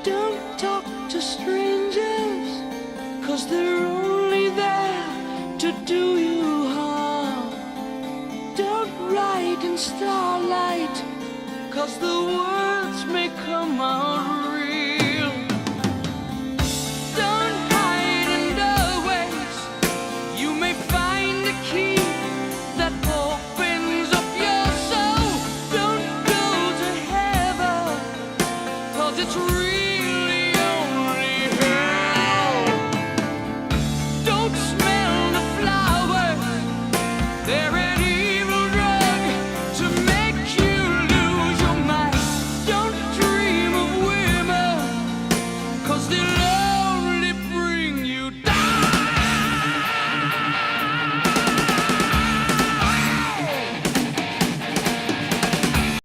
Don't talk to strangers, 'cause they're only there to do you harm. Don't write in starlight, 'cause the words may come out real. Don't hide in doorways, you may find a key that opens up your soul. Don't go to heaven, 'cause it's real.